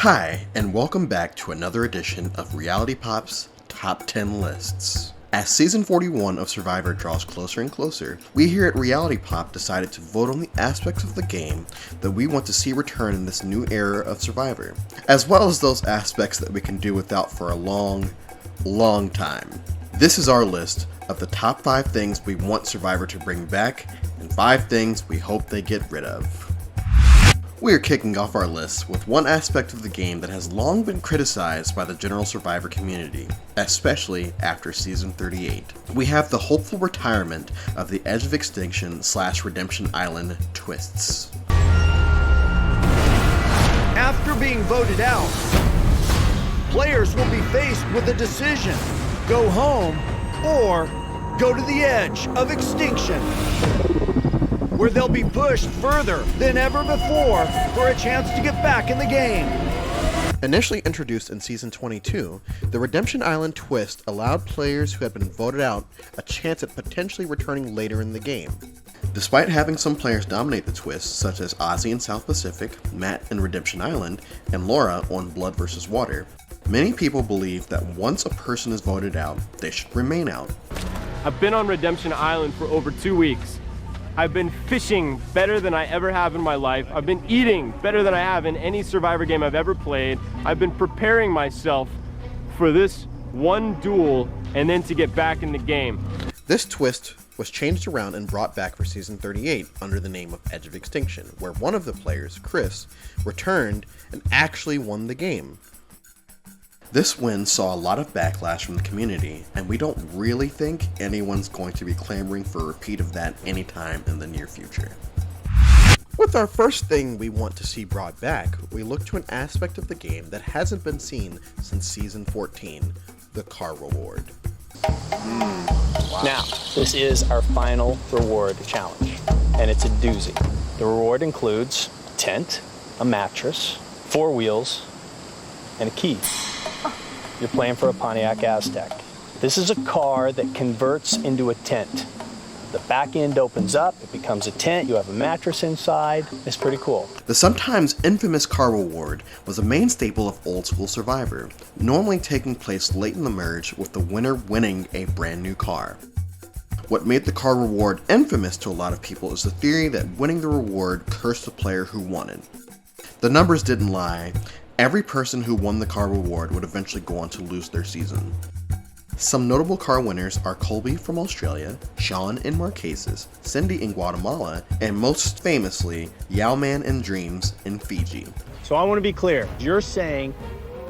Hi, and welcome back to another edition of Reality Pop's Top 10 Lists. As Season 41 of Survivor draws closer and closer, we here at Reality Pop decided to vote on the aspects of the game that we want to see return in this new era of Survivor, as well as those aspects that we can do without for a long time. This is our list of the top 5 things we want Survivor to bring back, and 5 things we hope they get rid of. We are kicking off our list with one aspect of the game that has long been criticized by the general Survivor community, especially after Season 38. We have the hopeful retirement of the Edge of Extinction / Redemption Island twists. After being voted out, players will be faced with a decision: go home or go to the Edge of Extinction, where they'll be pushed further than ever before for a chance to get back in the game. Initially introduced in Season 22, the Redemption Island twist allowed players who had been voted out a chance at potentially returning later in the game. Despite having some players dominate the twist, such as Ozzy in South Pacific, Matt in Redemption Island, and Laura on Blood vs. Water, many people believe that once a person is voted out, they should remain out. I've been on Redemption Island for over 2 weeks. I've been fishing better than I ever have in my life. I've been eating better than I have in any Survivor game I've ever played. I've been preparing myself for this one duel and then to get back in the game. This twist was changed around and brought back for Season 38 under the name of Edge of Extinction, where one of the players, Chris, returned and actually won the game. This win saw a lot of backlash from the community, and we don't really think anyone's going to be clamoring for a repeat of that anytime in the near future. With our first thing we want to see brought back, we look to an aspect of the game that hasn't been seen since Season 14, the car reward. Wow. Now, this is our final reward challenge, and it's a doozy. The reward includes a tent, a mattress, 4 wheels, and a key. You're playing for a Pontiac Aztek. This is a car that converts into a tent. The back end opens up, it becomes a tent, you have a mattress inside. It's pretty cool. The sometimes infamous car reward was a main staple of old school Survivor, normally taking place late in the merge with the winner winning a brand new car. What made the car reward infamous to a lot of people is the theory that winning the reward cursed the player who won it. The numbers didn't lie. Every person who won the car reward would eventually go on to lose their season. Some notable car winners are Colby from Australia, Sean in Marquesas, Cindy in Guatemala, and most famously, Yowman and Dreams in Fiji. So I want to be clear. You're saying,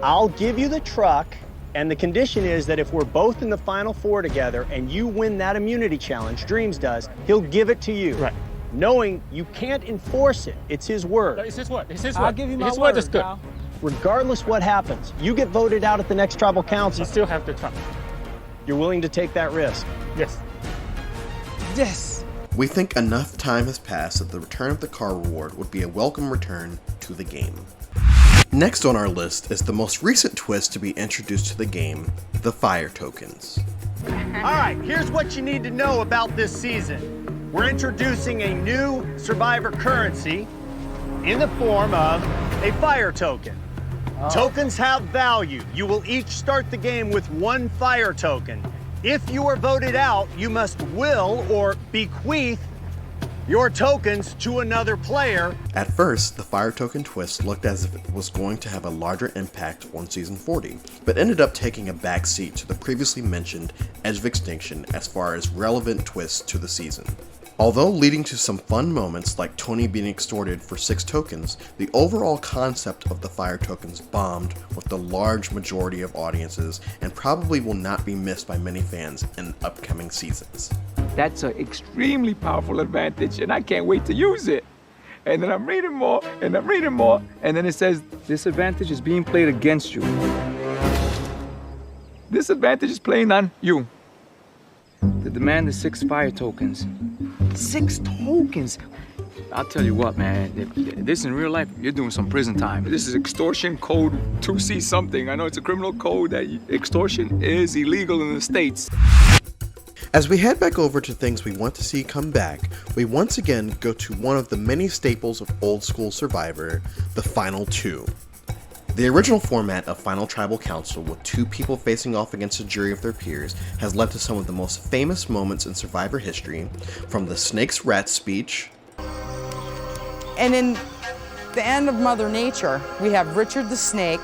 I'll give you the truck, and the condition is that if we're both in the Final Four together and you win that immunity challenge, Dreams does, he'll give it to you. Right. Knowing you can't enforce it. It's his word. It's his word. It's his word. I'll give you my his word, is good. pal. Regardless what happens, you get voted out at the next tribal council. You still have the truck. You're willing to take that risk? Yes. Yes. We think enough time has passed that the return of the car reward would be a welcome return to the game. Next on our list is the most recent twist to be introduced to the game, the fire tokens. All right, here's what you need to know about this season. We're introducing a new Survivor currency in the form of a fire token. Tokens have value. You will each start the game with 1 fire token. If you are voted out, you must will or bequeath your tokens to another player. At first, the fire token twist looked as if it was going to have a larger impact on Season 40, but ended up taking a back seat to the previously mentioned Edge of Extinction as far as relevant twists to the season. Although leading to some fun moments like Tony being extorted for 6 tokens, the overall concept of the fire tokens bombed with the large majority of audiences and probably will not be missed by many fans in upcoming seasons. That's an extremely powerful advantage, and I can't wait to use it. And then I'm reading more, and I'm reading more, and then it says, this advantage is being played against you. This advantage is playing on you. The demand is 6 fire tokens. 6 tokens? I'll tell you what, man, if this in real life, you're doing some prison time. This is extortion code 2C something. I know it's a criminal code that extortion is illegal in the States. As we head back over to things we want to see come back, we once again go to one of the many staples of old school Survivor, the Final Two. The original format of Final Tribal Council, with two people facing off against a jury of their peers, has led to some of the most famous moments in Survivor history, from the snake's rat speech. And in the end of Mother Nature, we have Richard the snake,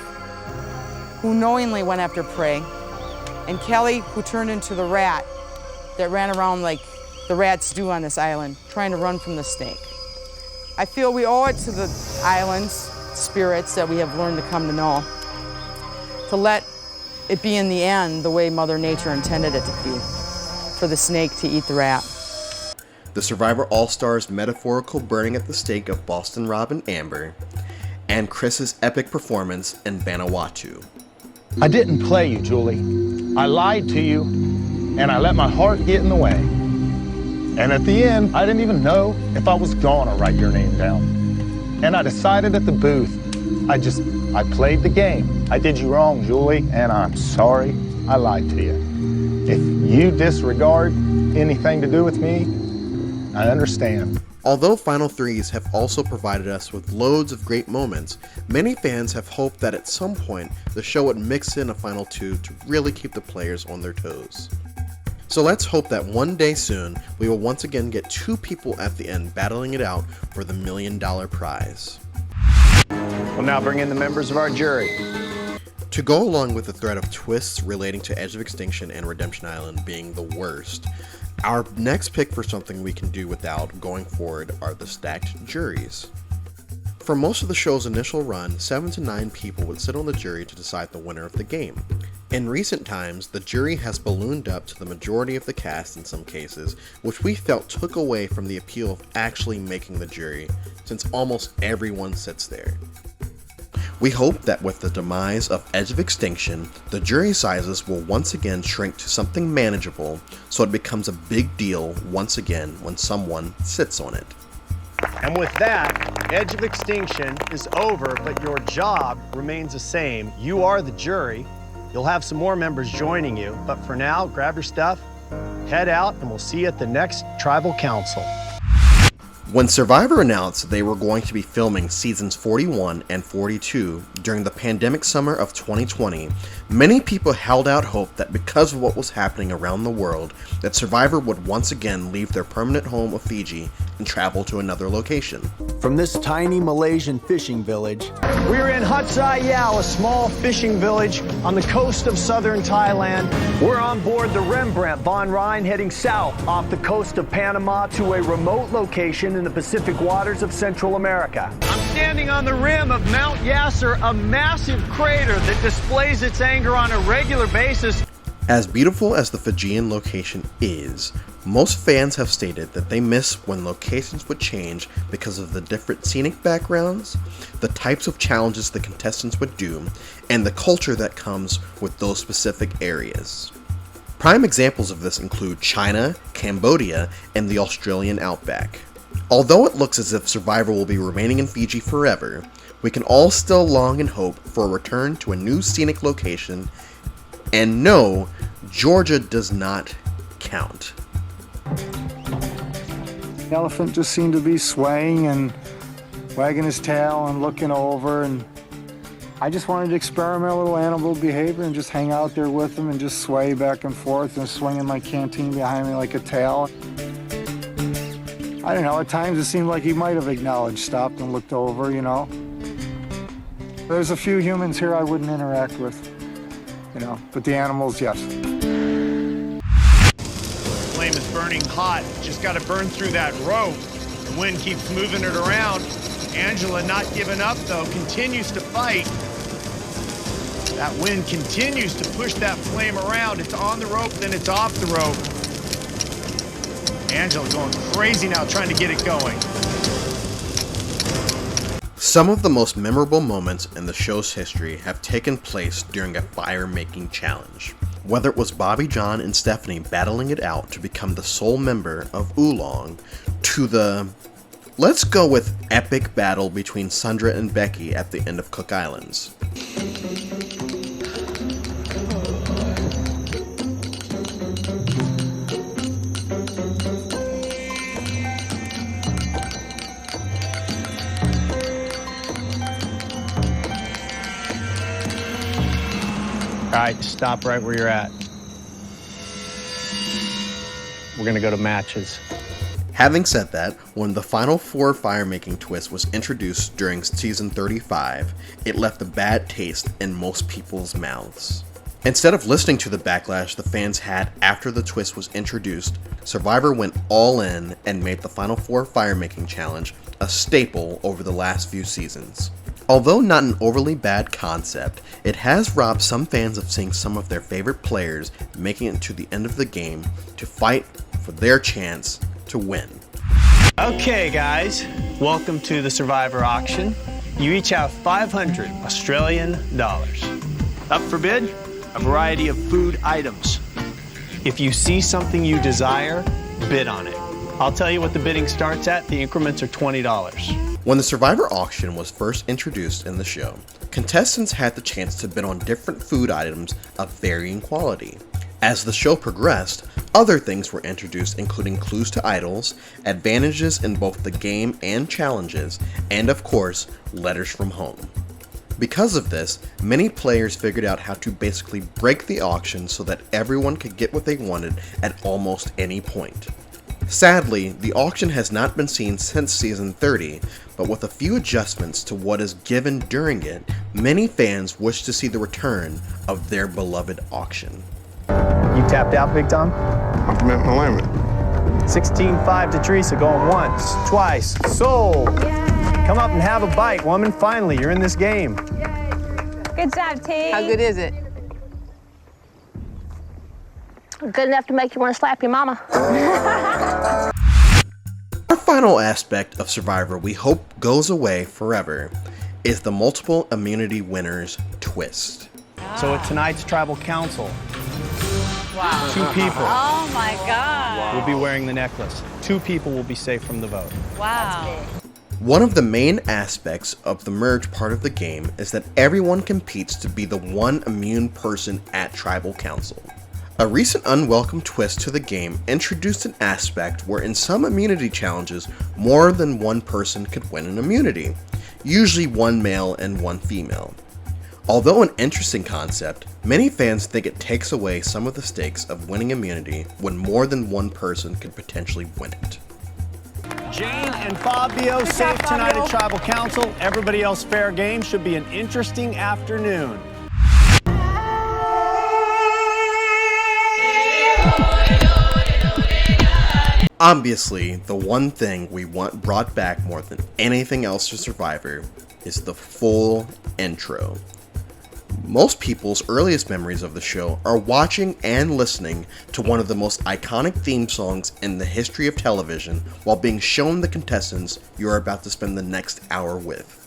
who knowingly went after prey, and Kelly, who turned into the rat that ran around like the rats do on this island, trying to run from the snake. I feel we owe it to the island's spirits that we have learned to come to know, to let it be in the end the way Mother Nature intended it to be, for the snake to eat the rat. The Survivor All-Stars metaphorical burning at the stake of Boston Rob and Amber, and Chris's epic performance in Vanuatu. I didn't play you, Julie. I lied to you, and I let my heart get in the way. And at the end, I didn't even know if I was gonna write your name down. And I decided at the booth, I played the game. I did you wrong, Julie, and I'm sorry I lied to you. If you disregard anything to do with me, I understand. Although Final Threes have also provided us with loads of great moments, many fans have hoped that at some point the show would mix in a Final Two to really keep the players on their toes. So let's hope that one day soon we will once again get two people at the end battling it out for the $1 million prize. We'll now bring in the members of our jury. To go along with the thread of twists relating to Edge of Extinction and Redemption Island being the worst, our next pick for something we can do without going forward are the stacked juries. For most of the show's initial run, 7 to 9 people would sit on the jury to decide the winner of the game. In recent times, the jury has ballooned up to the majority of the cast in some cases, which we felt took away from the appeal of actually making the jury, since almost everyone sits there. We hope that with the demise of Edge of Extinction, the jury sizes will once again shrink to something manageable, so it becomes a big deal once again when someone sits on it. And with that, Edge of Extinction is over, but your job remains the same. You are the jury. You'll have some more members joining you, but for now, grab your stuff, head out, and we'll see you at the next Tribal Council. When Survivor announced they were going to be filming seasons 41 and 42 during the pandemic summer of 2020, many people held out hope that because of what was happening around the world, that Survivor would once again leave their permanent home of Fiji and travel to another location. From this tiny Malaysian fishing village, We're in Hat Sai Yao, a small fishing village on the coast of southern Thailand. We're on board the Rembrandt von Rhine, heading south off the coast of Panama to a remote location in the Pacific waters of Central America. I'm standing on the rim of Mount Yasser, a massive crater that displays its anger on a regular basis. As beautiful as the Fijian location is, most fans have stated that they miss when locations would change because of the different scenic backgrounds, the types of challenges the contestants would do, and the culture that comes with those specific areas. Prime examples of this include China, Cambodia, and the Australian outback. Although it looks as if Survivor will be remaining in Fiji forever, we can all still long and hope for a return to a new scenic location, and no, Georgia does not count. The elephant just seemed to be swaying and wagging his tail and looking over, and I just wanted to experiment a little animal behavior and just hang out there with him and just sway back and forth and swinging my canteen behind me like a tail. I don't know, at times it seemed like he might have acknowledged, stopped and looked over, you know. There's a few humans here I wouldn't interact with, you know, but the animals, yes. The flame is burning hot. Just got to burn through that rope. The wind keeps moving it around. Angela, not giving up though, continues to fight. That wind continues to push that flame around. It's on the rope, then it's off the rope. Angela going crazy now, trying to get it going. Some of the most memorable moments in the show's history have taken place during a fire-making challenge. Whether it was Bobby John and Stephanie battling it out to become the sole member of Oolong, to the, let's go with, epic battle between Sandra and Becky at the end of Cook Islands. All right, stop right where you're at. We're gonna go to matches. Having said that, when the final 4 fire-making twist was introduced during Season 35, it left a bad taste in most people's mouths. Instead of listening to the backlash the fans had after the twist was introduced, Survivor went all in and made the final 4 fire-making challenge a staple over the last few seasons. Although not an overly bad concept, it has robbed some fans of seeing some of their favorite players making it to the end of the game to fight for their chance to win. Okay, guys, welcome to the Survivor auction. You each have 500 Australian dollars. Up for bid, a variety of food items. If you see something you desire, bid on it. I'll tell you what the bidding starts at. The increments are $20. When the Survivor auction was first introduced in the show, contestants had the chance to bid on different food items of varying quality. As the show progressed, other things were introduced, including clues to idols, advantages in both the game and challenges, and of course, letters from home. Because of this, many players figured out how to basically break the auction so that everyone could get what they wanted at almost any point. Sadly, the auction has not been seen since Season 30, but with a few adjustments to what is given during it, many fans wish to see the return of their beloved auction. You tapped out, Big Tom? I've met my limit. 16-5 to Teresa, going once, twice, sold. Come up and have a bite, woman. Finally, you're in this game. Good job, T. How good is it? Good enough to make you want to slap your mama. Our final aspect of Survivor we hope goes away forever is the multiple immunity winners twist. So at tonight's tribal council, Wow. 2 people Oh my God. will be wearing the necklace. 2 people will be safe from the vote. Wow. One of the main aspects of the merge part of the game is that everyone competes to be the one immune person at tribal council. A recent unwelcome twist to the game introduced an aspect where in some immunity challenges, more than one person could win an immunity, usually one male and one female. Although an interesting concept, many fans think it takes away some of the stakes of winning immunity when more than one person could potentially win it. Jane and Fabio safe tonight at tribal council. Everybody else fair game. Should be an interesting afternoon. Obviously, the one thing we want brought back more than anything else to Survivor is the full intro. Most people's earliest memories of the show are watching and listening to one of the most iconic theme songs in the history of television while being shown the contestants you're about to spend the next hour with.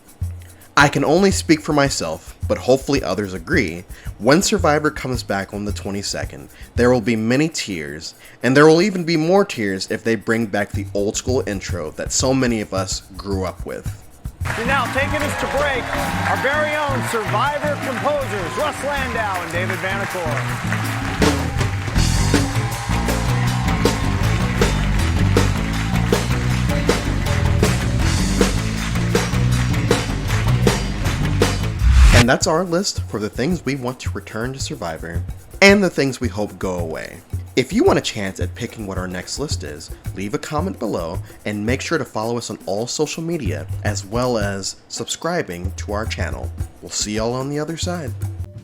I can only speak for myself, but hopefully others agree, when Survivor comes back on the 22nd, there will be many tears, and there will even be more tears if they bring back the old school intro that so many of us grew up with. And now taking us to break, our very own Survivor composers, Russ Landau and David Vanacore. And that's our list for the things we want to return to Survivor, and the things we hope go away. If you want a chance at picking what our next list is, leave a comment below and make sure to follow us on all social media, as well as subscribing to our channel. We'll see y'all on the other side.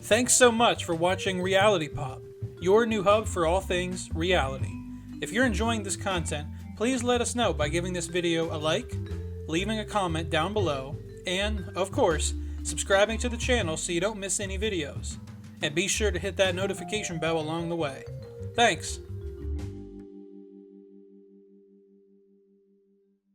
Thanks so much for watching Reality Pop, your new hub for all things reality. If you're enjoying this content, please let us know by giving this video a like, leaving a comment down below, and, of course, subscribing to the channel so you don't miss any videos. And be sure to hit that notification bell along the way. Thanks!